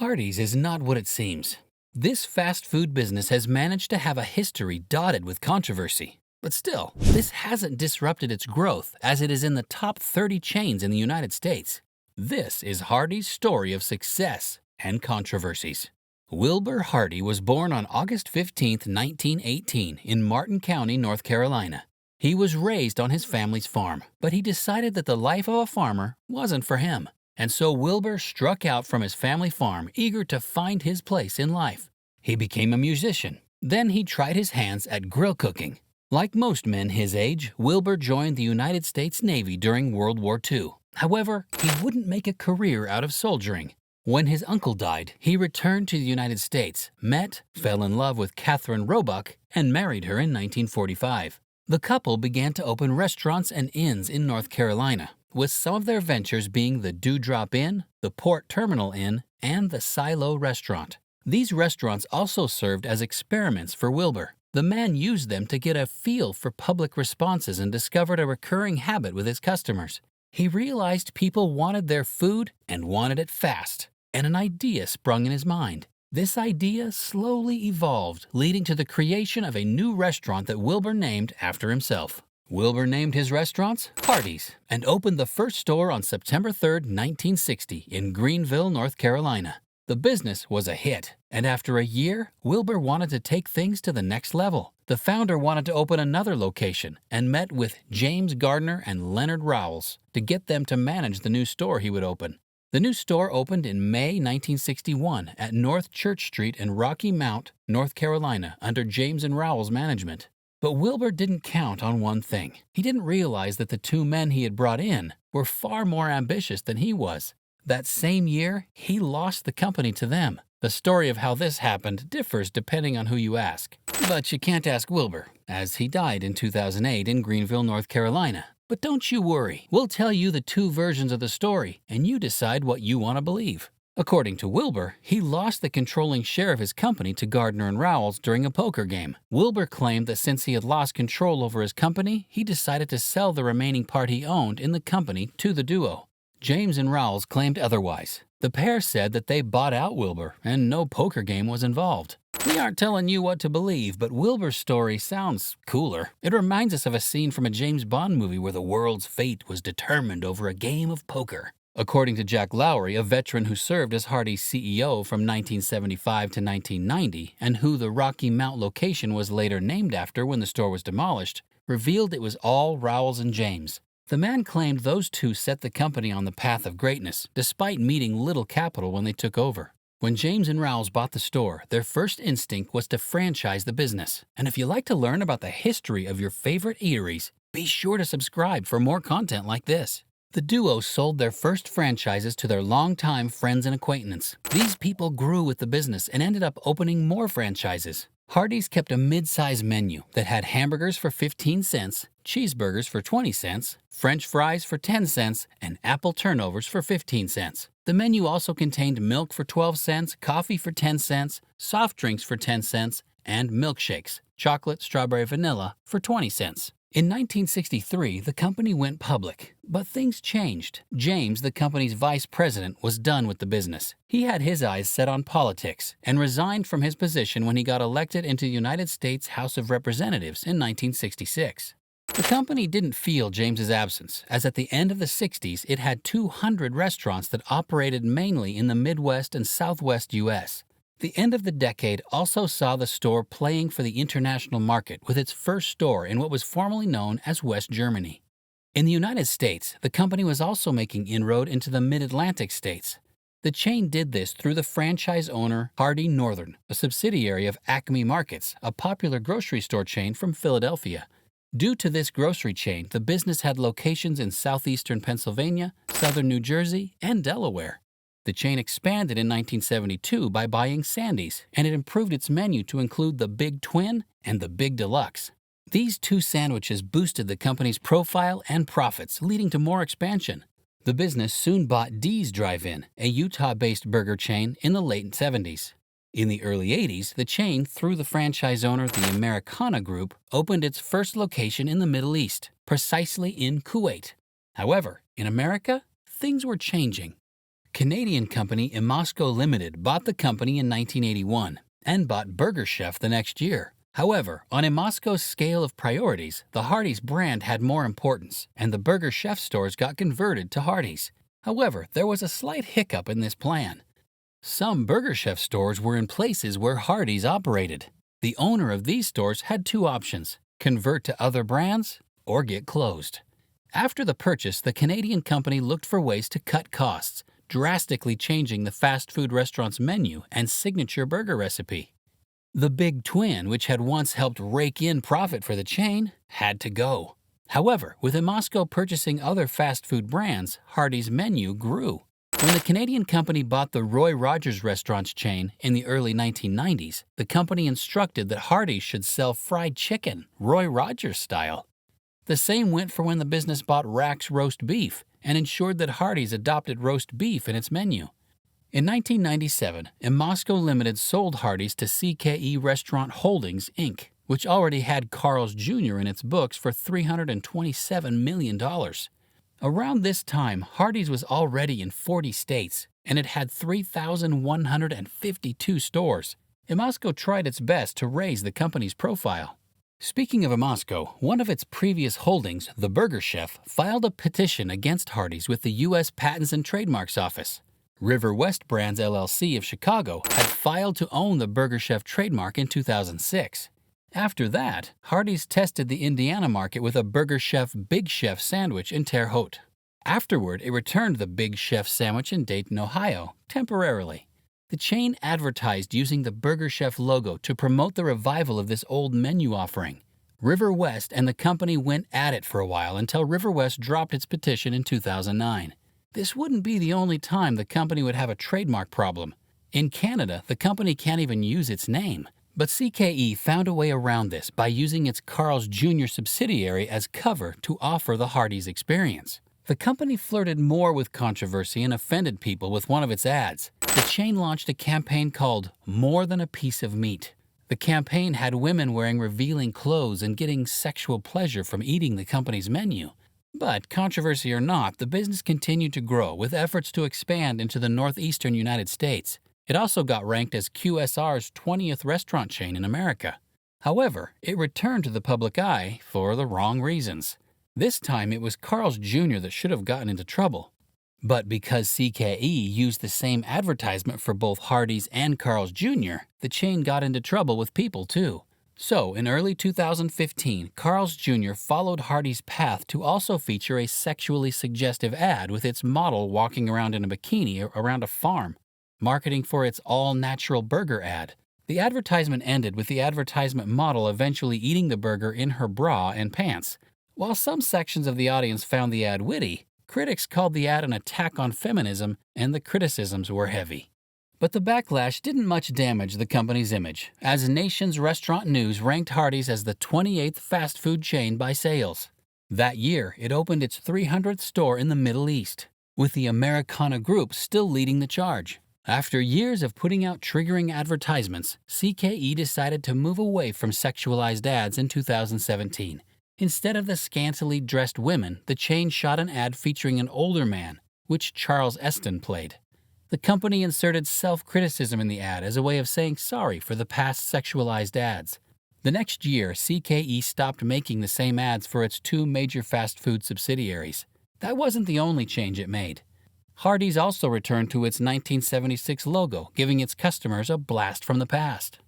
Hardee's is not what it seems. This fast food business has managed to have a history dotted with controversy. But still, this hasn't disrupted its growth as it is in the top 30 chains in the United States. This is Hardee's story of success and controversies. Wilber Hardee was born on August 15, 1918 in Martin County, North Carolina. He was raised on his family's farm, but he decided that the life of a farmer wasn't for him. And so Wilber struck out from his family farm, eager to find his place in life. He became a musician. Then he tried his hands at grill cooking. Like most men his age, Wilber joined the United States Navy during World War II. However, he wouldn't make a career out of soldiering. When his uncle died, he returned to the United States, fell in love with Catherine Roebuck, and married her in 1945. The couple began to open restaurants and inns in North Carolina, with some of their ventures being the Dewdrop Inn, the Port Terminal Inn, and the Silo Restaurant. These restaurants also served as experiments for Wilber. The man used them to get a feel for public responses and discovered a recurring habit with his customers. He realized people wanted their food and wanted it fast, and an idea sprung in his mind. This idea slowly evolved, leading to the creation of a new restaurant that Wilber named after himself. Wilber named his restaurants Hardee's and opened the first store on September 3, 1960 in Greenville, North Carolina. The business was a hit, and after a year, Wilber wanted to take things to the next level. The founder wanted to open another location and met with James Gardner and Leonard Rowells to get them to manage the new store he would open. The new store opened in May 1961 at North Church Street in Rocky Mount, North Carolina, under James and Rowell's management. But Wilber didn't count on one thing. He didn't realize that the two men he had brought in were far more ambitious than he was. That same year, he lost the company to them. The story of how this happened differs depending on who you ask. But you can't ask Wilber, as he died in 2008 in Greenville, North Carolina. But don't you worry, we'll tell you the two versions of the story, and you decide what you want to believe. According to Wilber, he lost the controlling share of his company to Gardner and Rowells during a poker game. Wilber claimed that since he had lost control over his company, he decided to sell the remaining part he owned in the company to the duo. James and Rowells claimed otherwise. The pair said that they bought out Wilber and no poker game was involved. We aren't telling you what to believe, but Wilber's story sounds cooler. It reminds us of a scene from a James Bond movie where the world's fate was determined over a game of poker. According to Jack Lowry, a veteran who served as Hardee's CEO from 1975 to 1990 and who the Rocky Mount location was later named after when the store was demolished, revealed it was all Rowells and James. The man claimed those two set the company on the path of greatness, despite meeting little capital when they took over. When James and Rowells bought the store, their first instinct was to franchise the business. And if you like to learn about the history of your favorite eateries, be sure to subscribe for more content like this. The duo sold their first franchises to their longtime friends and acquaintances. These people grew with the business and ended up opening more franchises. Hardee's kept a mid-size menu that had hamburgers for 15 cents, cheeseburgers for 20 cents, French fries for 10 cents, and apple turnovers for 15 cents. The menu also contained milk for 12 cents, coffee for 10 cents, soft drinks for 10 cents, and milkshakes, chocolate, strawberry, vanilla, for 20 cents. In 1963, the company went public, but things changed. James, the company's vice president, was done with the business. He had his eyes set on politics and resigned from his position when he got elected into the United States House of Representatives in 1966. The company didn't feel James's absence, as at the end of the 60s, it had 200 restaurants that operated mainly in the Midwest and Southwest U.S. The end of the decade also saw the store playing for the international market with its first store in what was formerly known as West Germany. In the United States, the company was also making inroad into the Mid-Atlantic states. The chain did this through the franchise owner Hardee Northern, a subsidiary of Acme Markets, a popular grocery store chain from Philadelphia. Due to this grocery chain, the business had locations in southeastern Pennsylvania, southern New Jersey, and Delaware. The chain expanded in 1972 by buying Sandy's, and it improved its menu to include the Big Twin and the Big Deluxe. These two sandwiches boosted the company's profile and profits, leading to more expansion. The business soon bought Dee's Drive-In, a Utah-based burger chain, in the late 70s. In the early 80s, the chain, through the franchise owner, the Americana Group, opened its first location in the Middle East, precisely in Kuwait. However, in America, things were changing. Canadian company Imasco Limited bought the company in 1981 and bought Burger Chef the next year. However, on Imasco's scale of priorities, the Hardee's brand had more importance, and the Burger Chef stores got converted to Hardee's. However, there was a slight hiccup in this plan. Some Burger Chef stores were in places where Hardee's operated. The owner of these stores had two options: convert to other brands or get closed. After the purchase, the Canadian company looked for ways to cut costs, drastically changing the fast food restaurant's menu and signature burger recipe. The Big Twin, which had once helped rake in profit for the chain, had to go. However, with Imasco purchasing other fast food brands, Hardee's menu grew. When the Canadian company bought the Roy Rogers restaurants chain in the early 1990s, the company instructed that Hardee's should sell fried chicken, Roy Rogers style. The same went for when the business bought Rack's roast beef and ensured that Hardee's adopted roast beef in its menu. In 1997, Imasco Limited sold Hardee's to CKE Restaurant Holdings, Inc., which already had Carl's Jr. in its books for $327 million. Around this time, Hardee's was already in 40 states, and it had 3,152 stores. Imasco tried its best to raise the company's profile. Speaking of Imasco, one of its previous holdings, the Burger Chef, filed a petition against Hardee's with the U.S. Patents and Trademarks Office. River West Brands LLC of Chicago had filed to own the Burger Chef trademark in 2006. After that, Hardee's tested the Indiana market with a Burger Chef Big Chef sandwich in Terre Haute. Afterward, it returned the Big Chef sandwich in Dayton, Ohio, temporarily. The chain advertised using the Burger Chef logo to promote the revival of this old menu offering. River West and the company went at it for a while until River West dropped its petition in 2009. This wouldn't be the only time the company would have a trademark problem. In Canada, the company can't even use its name. But CKE found a way around this by using its Carl's Jr. subsidiary as cover to offer the Hardee's experience. The company flirted more with controversy and offended people with one of its ads. The chain launched a campaign called More Than a Piece of Meat. The campaign had women wearing revealing clothes and getting sexual pleasure from eating the company's menu. But controversy or not, the business continued to grow with efforts to expand into the northeastern United States. It also got ranked as QSR's 20th restaurant chain in America. However, it returned to the public eye for the wrong reasons. This time it was Carl's Jr. that should have gotten into trouble. But because CKE used the same advertisement for both Hardee's and Carl's Jr., the chain got into trouble with people too. So, in early 2015, Carl's Jr. followed Hardee's path to also feature a sexually suggestive ad with its model walking around in a bikini around a farm, marketing for its all-natural burger ad. The advertisement ended with the advertisement model eventually eating the burger in her bra and pants. While some sections of the audience found the ad witty, critics called the ad an attack on feminism, and the criticisms were heavy. But the backlash didn't much damage the company's image, as Nation's Restaurant News ranked Hardee's as the 28th fast food chain by sales. That year, it opened its 300th store in the Middle East, with the Americana Group still leading the charge. After years of putting out triggering advertisements, CKE decided to move away from sexualized ads in 2017. Instead of the scantily dressed women, the chain shot an ad featuring an older man, which Charles Eston played. The company inserted self-criticism in the ad as a way of saying sorry for the past sexualized ads. The next year, CKE stopped making the same ads for its two major fast food subsidiaries. That wasn't the only change it made. Hardee's also returned to its 1976 logo, giving its customers a blast from the past.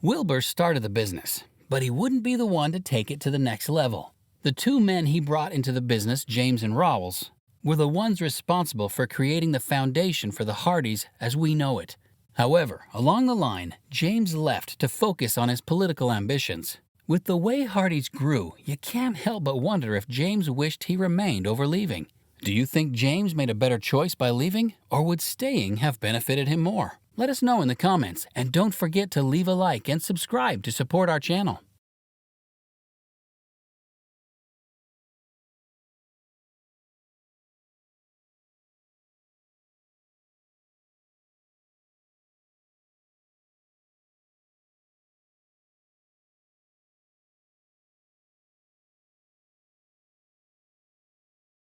Wilber started the business, but he wouldn't be the one to take it to the next level. The two men he brought into the business, James and Rowells, were the ones responsible for creating the foundation for the Hardee's as we know it. However, along the line, James left to focus on his political ambitions. With the way Hardee's grew, you can't help but wonder if James wished he remained over leaving. Do you think James made a better choice by leaving, or would staying have benefited him more? Let us know in the comments, and don't forget to leave a like and subscribe to support our channel.